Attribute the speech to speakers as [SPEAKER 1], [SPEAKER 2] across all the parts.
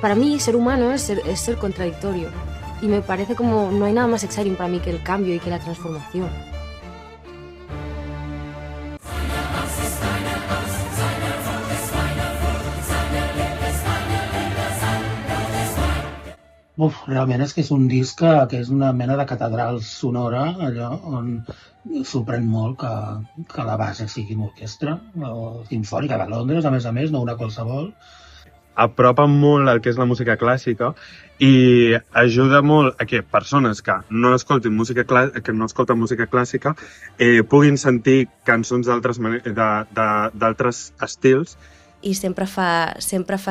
[SPEAKER 1] Para mí, ser humano es ser contradictorio. Y me parece como no hay nada más exciting para mí que el cambio y que la transformación.
[SPEAKER 2] Realment és que és un disc que és una mena de catedral sonora, allò on sorprèn molt que la base sigui una orquestra o sinfònica de Londres, a més, no una qualsevol.
[SPEAKER 3] Apropa molt el que és la música clàssica i ajuda molt a que persones que no escolten música clàssica puguin sentir cançons d'altres estils.
[SPEAKER 4] I sempre fa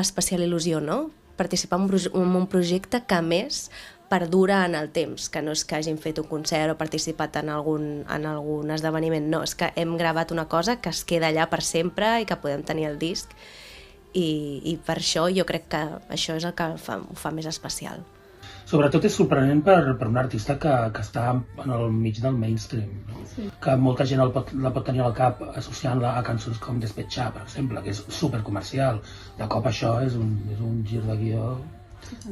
[SPEAKER 4] especial il·lusió, no?, participar en un projecte que, a més, perdura en el temps, que no és que hagin fet un concert o participat en algun esdeveniment, no, és que hem gravat una cosa que es queda allà per sempre i que podem tenir el disc, i per això jo crec que això és el que ho fa més especial.
[SPEAKER 2] Sobretot és sorprenent per un artista que està en el mig del mainstream, no? Sí. Que molta gent la pot tenir al cap associant-la a cançons com Despetxar, per exemple, que és supercomercial. De cop això és un gir de guió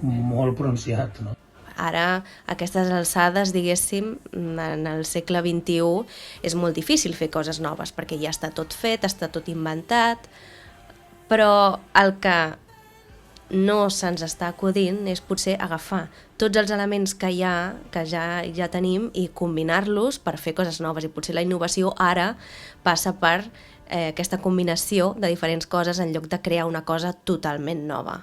[SPEAKER 2] molt pronunciat, no?
[SPEAKER 4] Ara, a aquestes alçades, diguéssim, en el segle XXI, és molt difícil fer coses noves, perquè ja està tot fet, està tot inventat, però el que no se'ns està acudint és potser agafar tots els elements que ja tenim i combinar-los per fer coses noves, i potser la innovació ara passa per aquesta combinació de diferents coses en lloc de crear una cosa totalment nova.